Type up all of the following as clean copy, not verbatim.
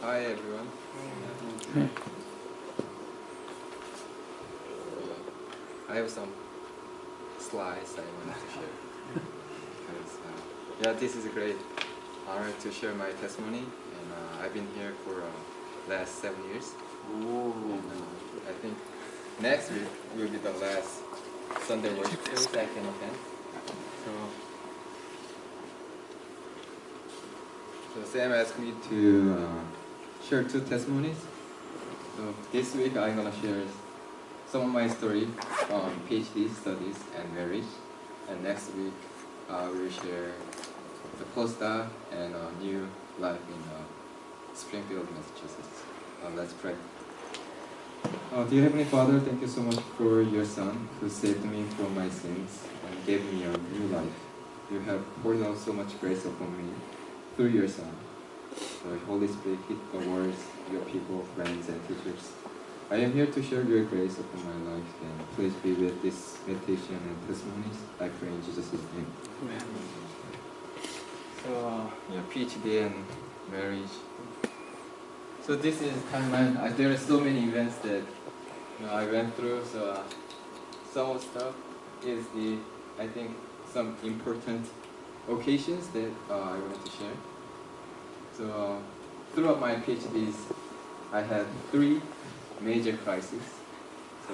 Hi everyone. I have some slides I wanted to share. Because, yeah, this is a great honor to share my testimony, and I've been here for last 7 years. Ooh. And, I think next week will be the last Sunday worship service I can attend. So Sam asked me to share 2 testimonies. So this week I'm gonna share some of my story on PhD studies and marriage, and next week I will share the postdoc and new life in Springfield, Massachusetts. Let's pray. Dear Heavenly Father, thank you so much for your Son who saved me from my sins and gave me a new life. You have poured out so much grace upon me through your Son. The Holy Spirit hit the words, your people, friends, and teachers. I am here to share your grace upon my life, and please be with this meditation and testimonies. I pray in Jesus' name. Amen. So, PhD and marriage. So this is timeline. There are so many events that I went through. So some of stuff is I think some important occasions that I want to share. So throughout my PhDs, I had 3 major crises. So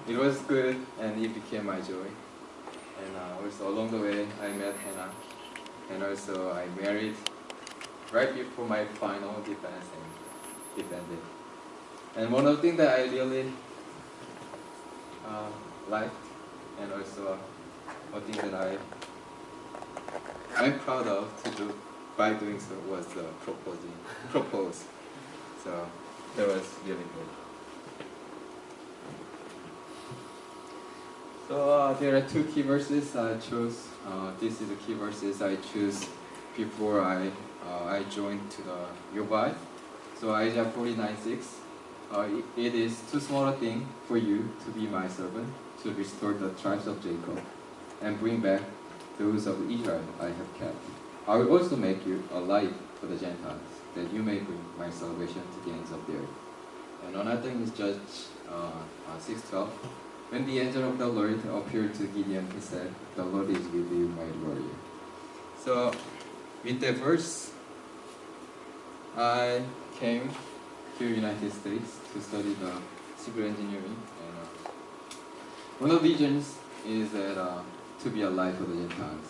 it was good, and it became my joy. And also along the way, I met Hannah, and also I married right before my final defense and defended. And one of the things that I really liked, and also one thing that I'm proud of to do by doing so was propose. So that was really good. So there are 2 key verses I chose. This is the key verses I choose before I joined to the Yobai. So Isaiah 49:6. It is too small a thing for you to be my servant, to restore the tribes of Jacob, and bring back those of Israel I have kept. I will also make you a light for the Gentiles, that you may bring my salvation to the ends of the earth. And another thing is Judge 6:12. When the angel of the Lord appeared to Gideon, he said, "The Lord is with you, mighty warrior." So with that verse, I came to the United States to study the civil engineering. And one of the reasons is that to be a light for the Gentiles.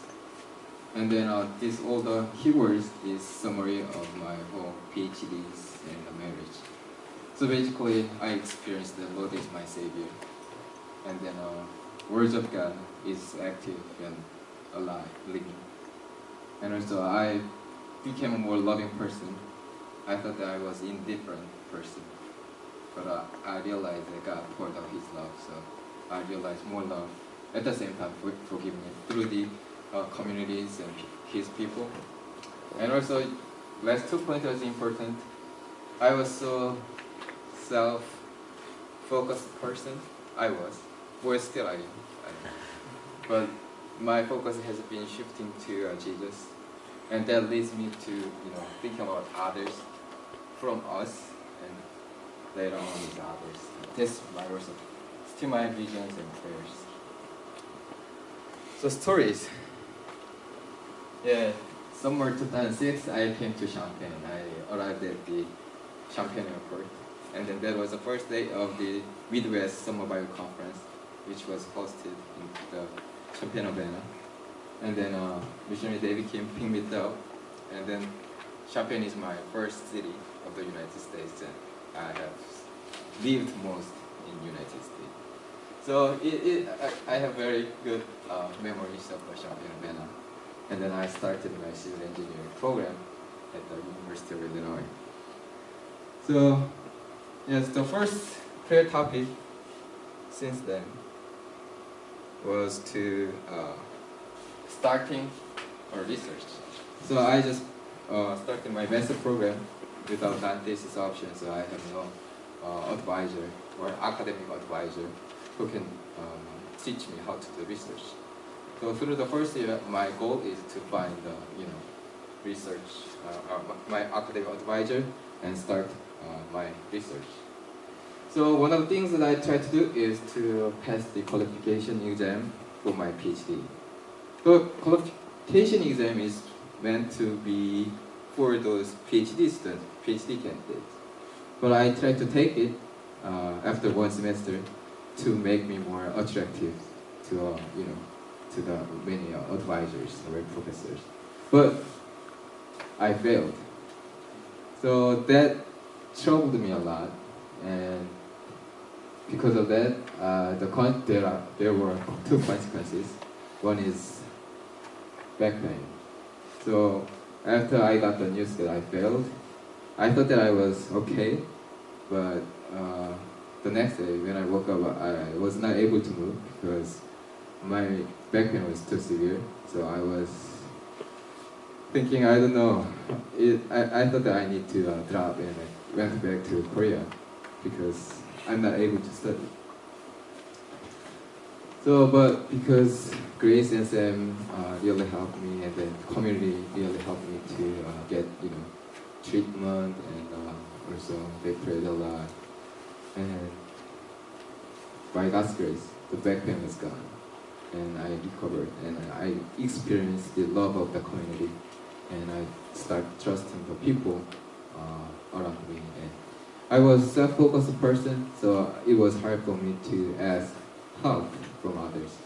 And then all the keywords is summary of my whole PhDs and marriage. So basically, I experienced that Lord is my Savior. And then words of God is active and alive, living. And also I became a more loving person. I thought that I was an indifferent person. But I realized that God poured out His love. So I realized more love. At the same time, forgiveness through the communities and His people. And also, last 2 points was important. I was so self-focused person. I was. Well, still I am. But my focus has been shifting to Jesus. And that leads me to thinking about others from us, and later on with others. That's my also still my visions and prayers. So stories. Yeah, summer 2006, I came to Champaign. I arrived at the Champaign airport, and then that was the first day of the Midwest Summer Bible Conference, which was hosted in the Champaign, Urbana. And then missionary David Kim picked me up, and then Champaign is my first city of the United States, and I have lived most in United States. So I have very good memories of Champaign, Urbana. And then I started my civil engineering program at the University of Illinois. So yes, the first prayer topic since then was to starting research. So I just started my master program without non-thesis option, so I have no advisor or academic advisor who can teach me how to do research. So through the first year, my goal is to find research, my academic advisor, and start my research. So one of the things that I try to do is to pass the qualification exam for my PhD. The qualification exam is meant to be for those PhD students, PhD candidates. But I try to take it after one semester to make me more attractive to to the many advisors or professors. But I failed. So that troubled me a lot, and because of that, there were two consequences. One is back pain. So after I got the news that I failed, I thought that I was okay, but the next day when I woke up, I was not able to move because my back pain was too severe. So I was thinking, I don't know, I thought that I need to drop, and I went back to Korea because I'm not able to study. So, but because Grace and Sam really helped me, and then community really helped me to get treatment, and also they prayed a lot, and by God's grace, the back pain was gone, and I recovered, and I experienced the love of the community, and I started trusting the people around me. And I was a self-focused person, so it was hard for me to ask help from others.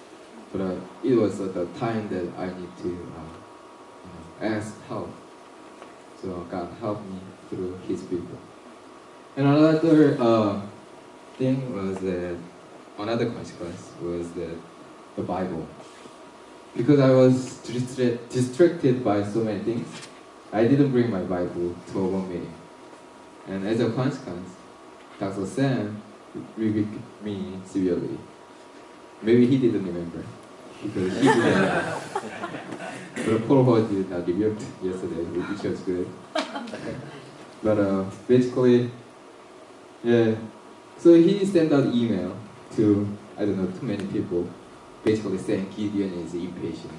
But it was at the time that I need to ask help. So God helped me through His people. And another thing was that another consequence was that the Bible. Because I was distracted by so many things, I didn't bring my Bible to a one meeting. And as a consequence, Dr. Sam rebuked me severely. Maybe he didn't remember, because he didn't. But Paul was rebuked yesterday, which was good. But basically, yeah. So he sent out email to, I don't know, too many people, basically saying Gideon is impatient.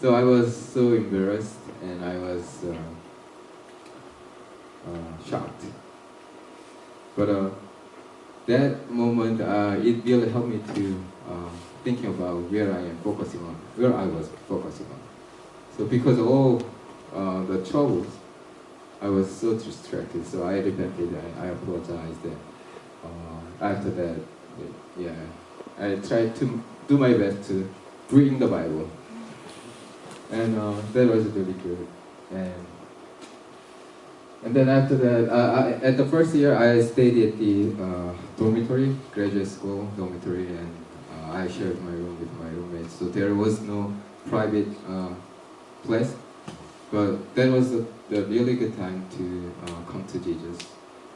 So I was so embarrassed, and I was shocked. But that moment, it really helped me to thinking about where I am focusing on, where I was focusing on. So because of all the troubles, I was so distracted. So I repented. I apologized. And after that, yeah, I tried to do my best to bring the Bible, and that was really good. And then after that, at the first year, I stayed at the dormitory, graduate school dormitory, and I shared my room with my roommates. So there was no private place, but that was the really good time to come to Jesus.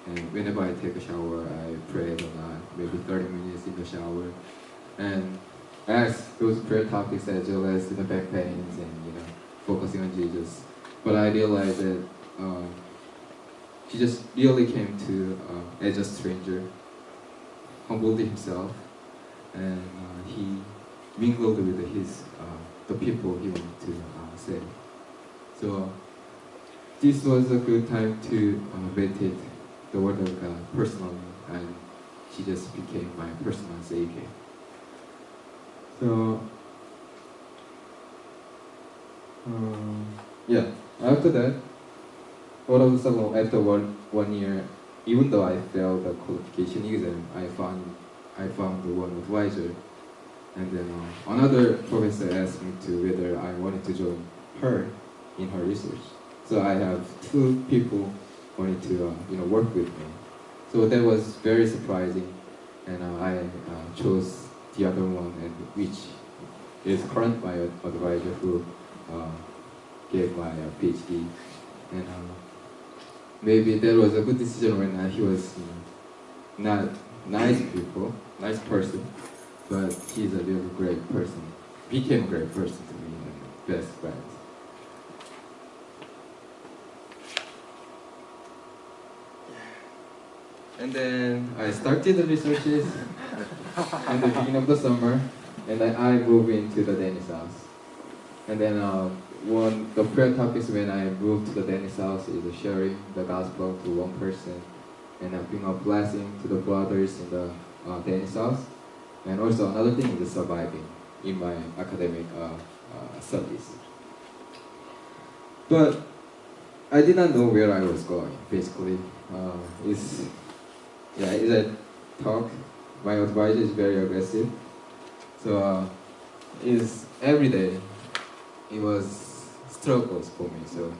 And whenever I take a shower, I pray a lot, maybe 30 minutes in the shower, and ask those prayer topics as well as the back pains and focusing on Jesus. But I realized that Jesus really came to as a stranger, humbled himself, and he mingled with his the people he wanted to save. So this was a good time to meditate the Word of God personally, and Jesus became my personal Savior. So yeah, after that, all of a sudden, after one year, even though I failed the qualification exam, I found the one advisor, and then another professor asked me to whether I wanted to join her in her research. So I have two people wanted to work with me. So that was very surprising, and I chose the other one, and which is current my advisor who gave my PhD, and maybe that was a good decision when he was not nice person, but he's a really great person. Became a great person to me and best friends. And then I started the researches in the beginning of the summer, and then I moved into the Danish house. And then the prayer topics when I moved to the Danish house is sharing the gospel to one person and being a blessing to the brothers in the Danish house. And also another thing is surviving in my academic studies. But I did not know where I was going, basically. Is a talk. My advisor is very aggressive. So is every day it was struggles for me. So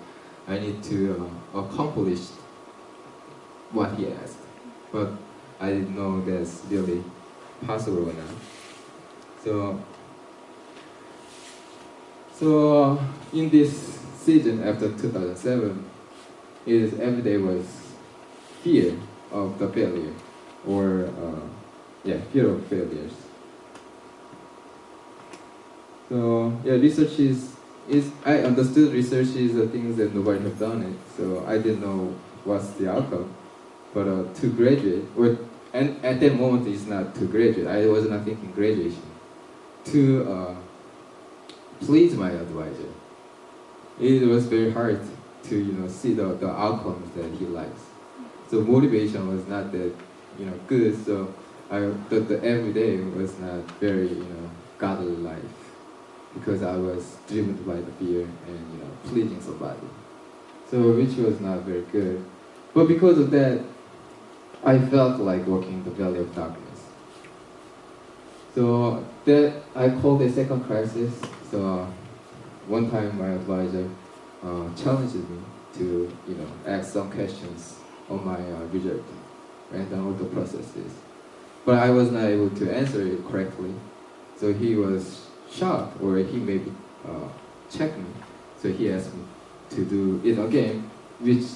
I need to accomplish what he asked. But I didn't know that's really possible or not. So in this season after 2007, every day was fear of the failure, or fear of failures. So research is I understood research is the things that nobody have done it. So I didn't know what's the outcome. But to graduate, and at that moment it's not to graduate. I was not thinking graduation. To please my advisor, it was very hard to see the outcomes that he likes. So motivation was not that good. So the everyday was not very godly life, because I was driven by the fear and pleasing somebody. So which was not very good. But because of that, I felt like walking in the valley of darkness. So that I called a second crisis. So one time my advisor challenged me to ask some questions on my result and all the processes. But I was not able to answer it correctly. So he was shocked, or he maybe checked me. So he asked me to do it again, which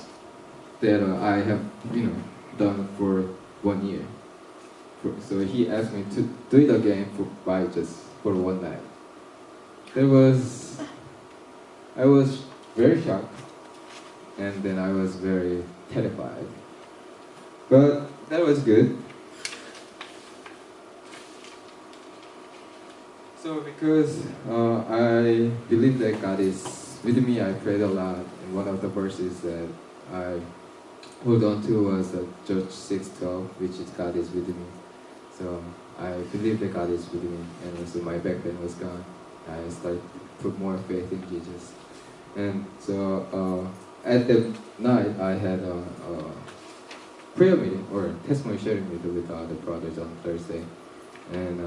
that I have done for 1 year. So he asked me to do it again for one night. I was very shocked, and then I was very terrified. But that was good. So because I believe that God is with me, I prayed a lot, and one of the verses that I hold on to was John 6:12, which is God is with me. So I believe that God is with me, and also my back pain was gone. I started to put more faith in Jesus. And so at that night, I had a prayer meeting, or testimony sharing meeting with the other brothers on Thursday. And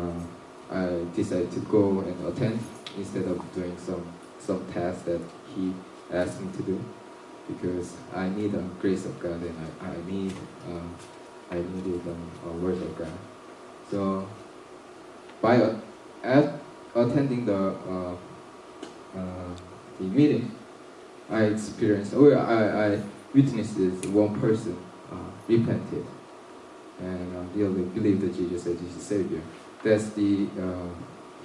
I decided to go and attend instead of doing some tasks that he asked me to do, because I need the grace of God, and I needed a word of God. So by attending the meeting, I experienced, or I witnessed one person repented and really believed that Jesus as his Savior. That's he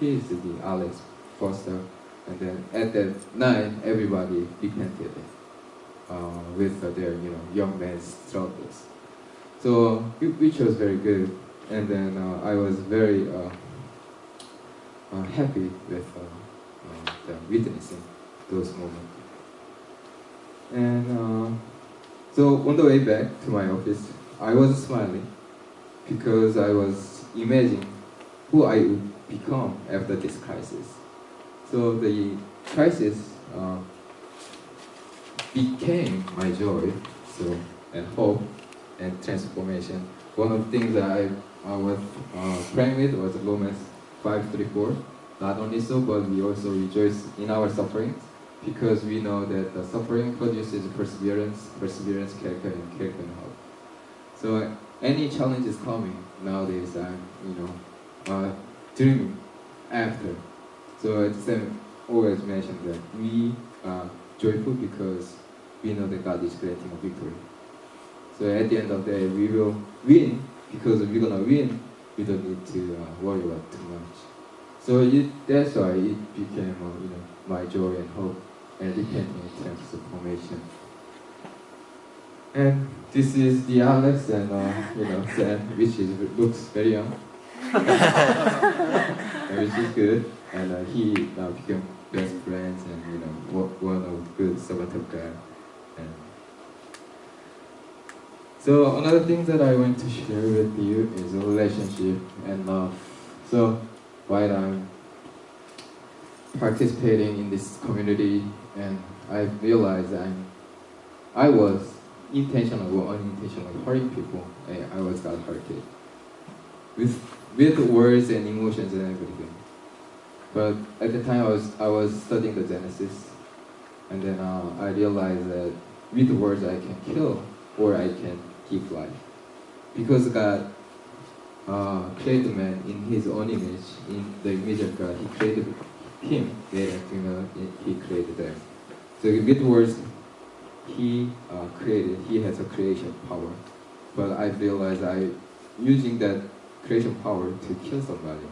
is the Alex Foster, and then at that night everybody repented with their young man's struggles. So which was very good, and then I was very happy with the witnessing those moments. And so on the way back to my office, I was smiling because I was imagining who I would become after this crisis. So the crisis became my joy, and hope and transformation. One of the things that I was praying with was Romans 5:34. Not only so, but we also rejoice in our sufferings, because we know that the suffering produces perseverance, character, and character and hope. So any challenge is coming nowadays, I'm dreaming after. So it's always mentioned that we are joyful because we know that God is granting a victory. So at the end of the day, we will win, because we're gonna win. We don't need to worry about too much. So that's why it became my joy and hope, and repenting in transformation. And this is the Alex, and Sam, which looks very young, and which she's good, and he now became best friends, and one of good servant of God. And so another thing that I want to share with you is a relationship and love. So while I'm participating in this community, and I realized I was intentionally or unintentionally hurting people. I was got hurted with words and emotions and everything. But at the time I was studying the Genesis, and then I realized that with words I can kill or I can give life, because God created man in His own image, in the image of God. He created him, male and female. He created them. So with words, He created. He has a creation power. But I realized I using that creation power to kill somebody.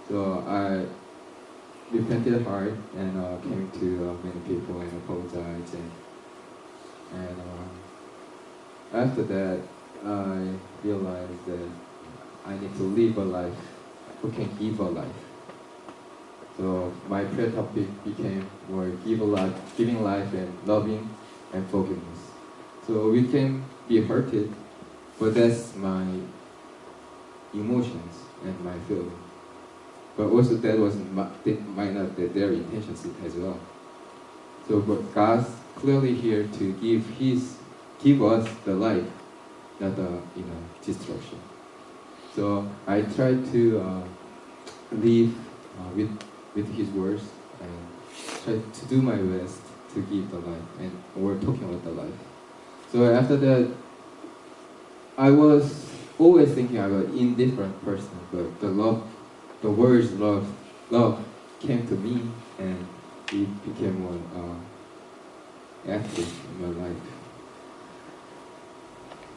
So I repented hard and came to many people and apologized. And after that, I realized that I need to live a life who can give a life. So my prayer topic became more giving life and loving and forgiveness. So we can be hurted, but that's my emotions and my feeling. But also that might not be their intentions as well. So but God's clearly here to give us the life, not the destruction. So I try to live with His words and try to do my best to give the life, and we're talking about the life. So after that, I was always thinking about indifferent person, but the words love came to me, and it became more active in my life.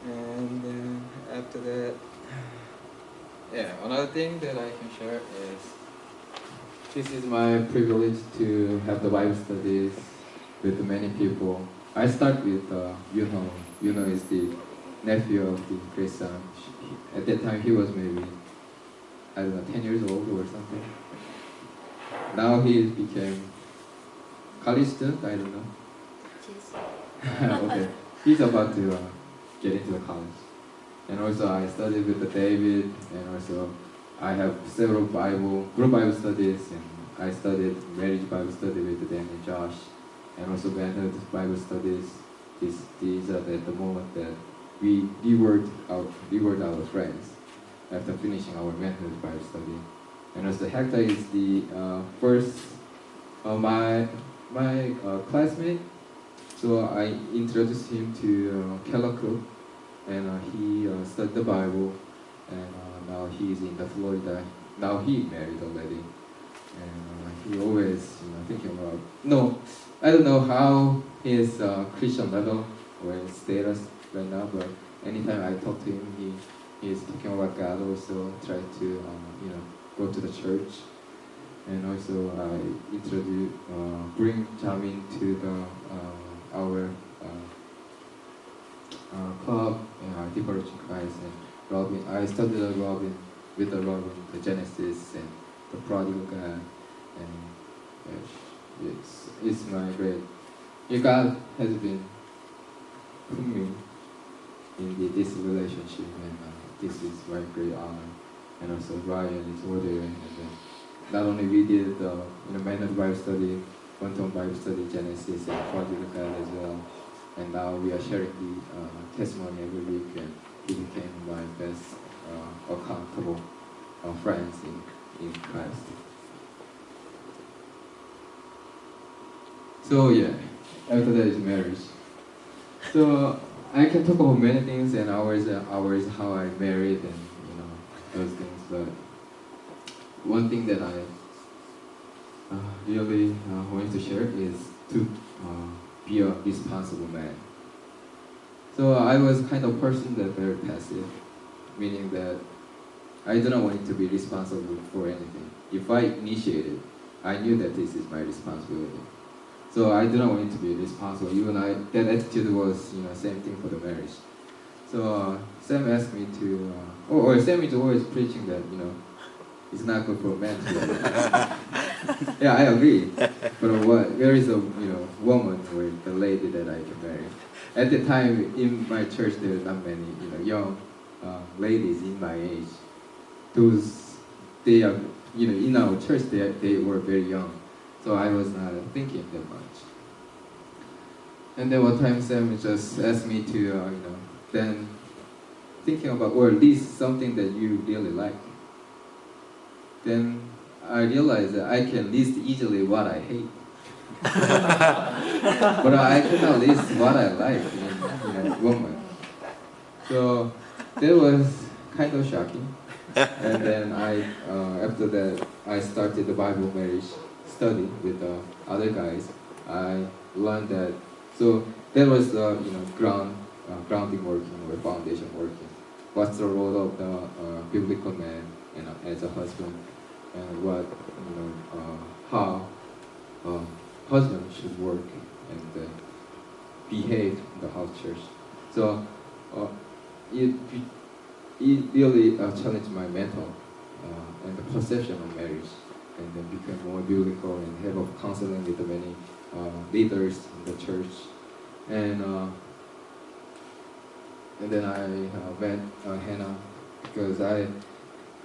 And then after that, another thing that I can share is this is my privilege to have the Bible studies with many people. I start with Yuno is the nephew of the Grace son. At that time he was maybe, I don't know, 10 years old or something. Now he became college student, I don't know. Okay, he's about to get into the college. And also I studied with the David, and also I have several group Bible studies, and I studied marriage Bible study with Dan and Josh, and also manhood Bible studies. These are the moment that we reward our friends after finishing our manhood Bible study. And also Hector is the first my classmate. So I introduced him to Keller Cook, and he studied the Bible, and now he's in the Florida. Now he married already, and he always thinking about. No, I don't know how his Christian level or status right now, but anytime I talk to him, he is talking about God. Also try to go to the church, and also I bring Jamin to our club, Deeper Christ, and Robin. I studied Robin with the Genesis and the Prodigal God, and it's my great. God has been put me in this relationship, and this is my great honor. And also Ryan is over there, and then not only we did manhood Bible study, one-to-one Bible study, Genesis, and Prodigal God as well. And now we are sharing the testimony every week, and he became my best accountable friends in Christ. So after that is marriage. So I can talk about many things and hours how I married and those things, but one thing that I really want to share is to be a responsible man. So I was kind of person that very passive, meaning that I didn't want to be responsible for anything. If I initiated, I knew that this is my responsibility. So I didn't want to be responsible. Even that attitude was same thing for the marriage. So Sam asked me to, or Sam is always preaching that It's not good for men to yeah, I agree. But where is a woman or the lady that I can marry? At the time in my church, there are not many young ladies in my age. They are in our church they were very young, so I was not thinking that much. And then one time Sam just asked me to then thinking about or at least something that you really like. Then I realized that I can list easily what I hate. But I cannot list what I like in a woman. So that was kind of shocking. And then after that, I started the Bible marriage study with other guys. I learned that. So that was the grounding working or foundation working. What's the role of the biblical man as a husband, and what how husband should work and behave in the house church. So it really challenged my mental and the perception of marriage, and then became more biblical and have a counseling with the many leaders in the church, and then I met Hannah because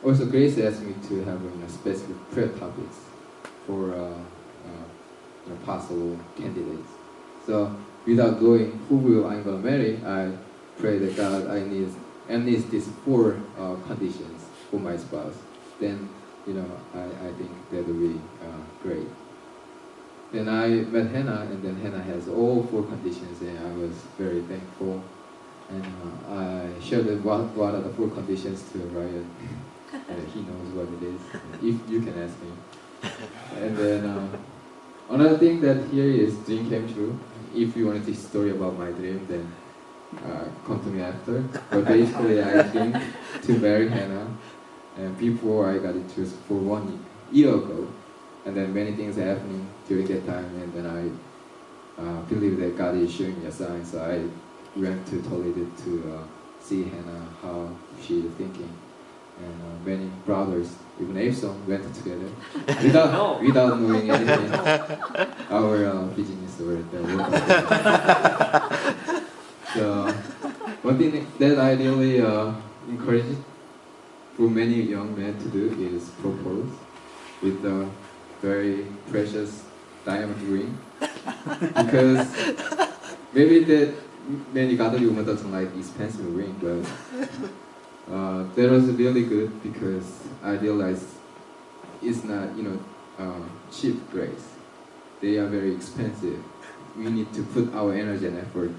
also Grace asked me to have specific prayer topics for possible candidates. So without knowing who I'm gonna marry, I pray that God, I need at least these 4 conditions for my spouse. Then I think that will be great. Then I met Hannah, and then Hannah has all 4 conditions, and I was very thankful. And I shared what are the 4 conditions to Ryan. He knows what it is. If you can ask me. And then another thing that here is dream came true. If you wanted to story about my dream, then come to me after. But basically, I dreamed to marry Hannah, and before I got into for 1 year ago, and then many things happening during that time, and then I believe that God is showing me a sign. So I went to Toledo to see Hannah, how she is thinking, and many brothers, even Abeson, went together without knowing anything. Our business were there. So one thing that I really encourage for many young men to do is propose with a very precious diamond ring, because maybe that many godly women doesn't like expensive ring, but that was really good because I realized it's not cheap grace. They are very expensive. We need to put our energy and effort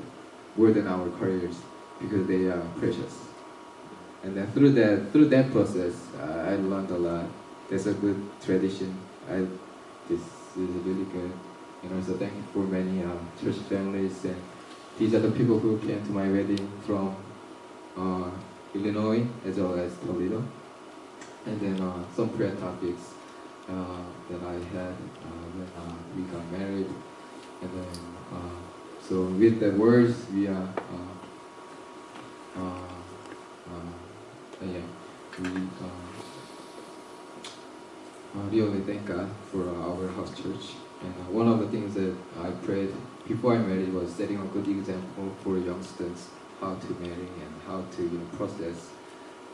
more than our careers because they are precious. And then through that process, I learned a lot. That's a good tradition. This is really good. So thank you for many church families, and these are the people who came to my wedding from Illinois as well as Toledo. And then some prayer topics that I had when we got married. And then so with the words we are we really thank God for our house church. And one of the things that I prayed before I married was setting a good example for youngsters how to marry and how to process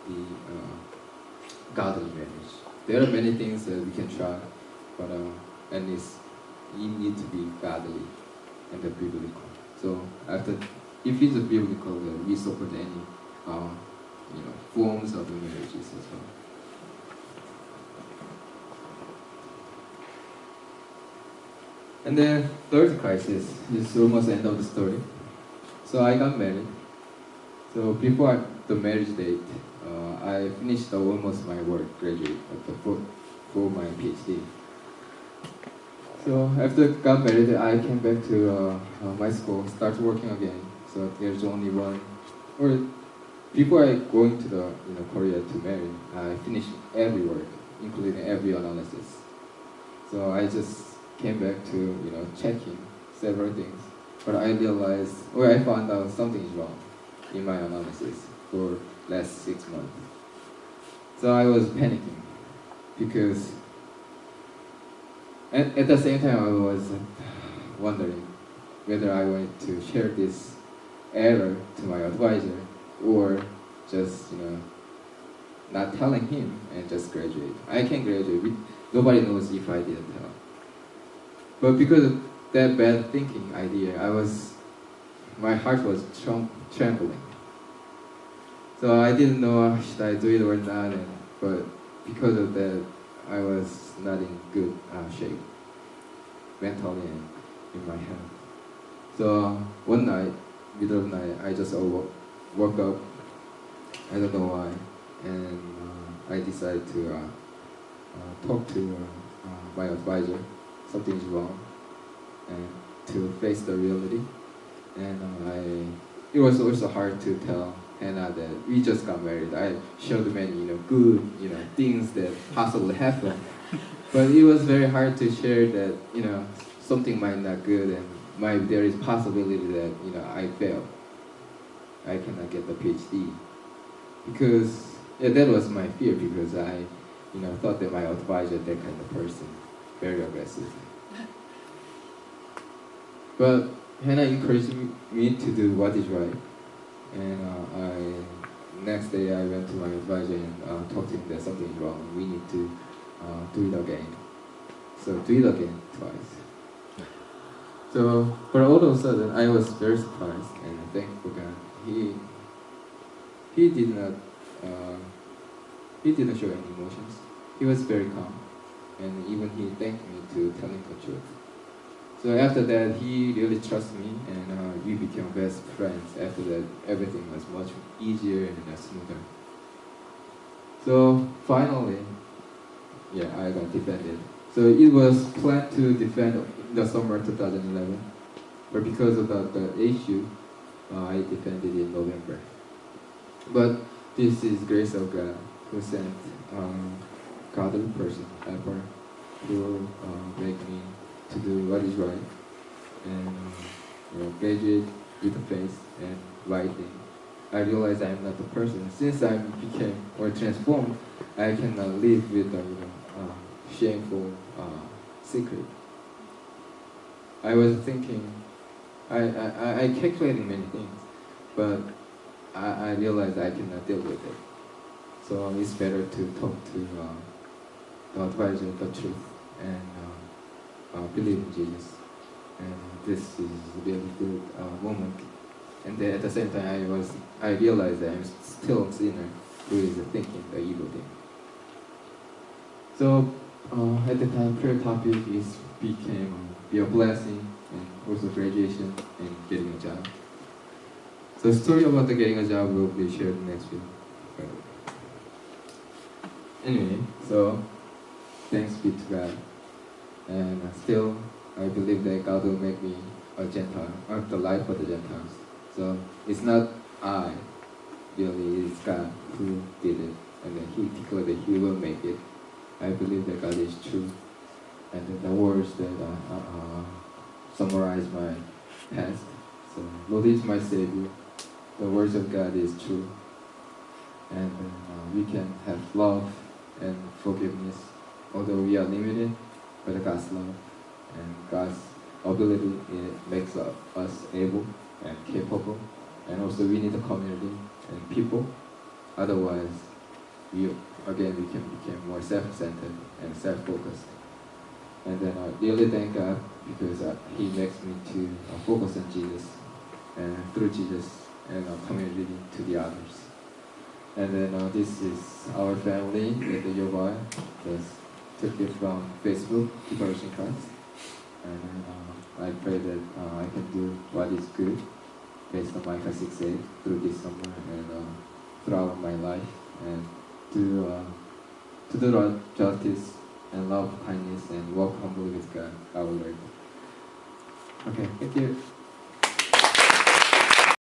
the godly marriage. There are many things that we can try, but at least you need to be godly and the biblical. So if it's a biblical, we support any forms of the marriages as well. And then third crisis is almost the end of the story. So I got married. So before the marriage date, I finished almost my work, graduate for my PhD. So after I got married, I came back to my school, start working again. So there's only one, or before I going to the Korea to marry, I finished every work, including every analysis. So I just came back to checking several things, but I realized, or I found out something is wrong in my analysis for last 6 months. So I was panicking. because at the same time I was wondering whether I wanted to share this error to my advisor or just not telling him and just graduate. I can graduate. Nobody knows if I didn't tell. But because of that bad thinking idea, my heart was trembling. So I didn't know should I do it or not, but because of that, I was not in good shape, mentally and in my health. So one night, middle of the night, I just woke up. I don't know why, and I decided to talk to my advisor. Something's wrong, and to face the reality. And it was also hard to tell Hannah that we just got married. I showed many good things that possibly happened, but it was very hard to share that something might not good and there is possibility that I fail. I cannot get the PhD because that was my fear because I thought that my advisor that kind of person, very aggressive. But Hannah encouraged me to do what is right, and next day I went to my advisor and talked to him that something is wrong. We need to do it again. So do it again twice. So, but all of a sudden I was very surprised and thankful God. He didn't show any emotions. He was very calm, and even he thanked me to tell him the truth. So after that, he really trusted me, and we became best friends. After that, everything was much easier and smoother. So finally, I got defended. So it was planned to defend in the summer 2011, but because of the issue, I defended in November. But this is grace of God who sent godly person, helper, who make me to do what is right and graduate with the faith and right thing. I realized I am not the person. Since I became or transformed, I cannot live with a shameful secret. I was thinking, I calculated many things, but I realized I cannot deal with it. So it's better to talk to the advisor the truth and believe in Jesus. And this is a really good moment. And then at the same time, I realized that I'm still a sinner who is thinking the evil thing. So at the time, prayer topic became be a blessing and also graduation and getting a job. So the story about the getting a job will be shared next week. Anyway, so thanks be to God. And still, I believe that God will make me a Gentile, or the light for the Gentiles. So it's not I, really, it's God who did it. And then He declared that He will make it. I believe that God is true. And then the words that summarize my past. So Lord is my Savior. The words of God is true. And we can have love and forgiveness, although we are limited by God's love and God's ability. It makes us able and capable, and also we need a community and people. Otherwise, we can become more self-centered and self-focused. And then I really thank God because He makes me to focus on Jesus and through Jesus and community to the others. And then this is our family at the Yoba. Just took it from Facebook, Devotion Christ. And then I pray that I can do what is good based on Micah 6:8 through this summer and throughout my life, and to do right justice and love kindness and walk humbly with God, our Lord. Okay, thank you.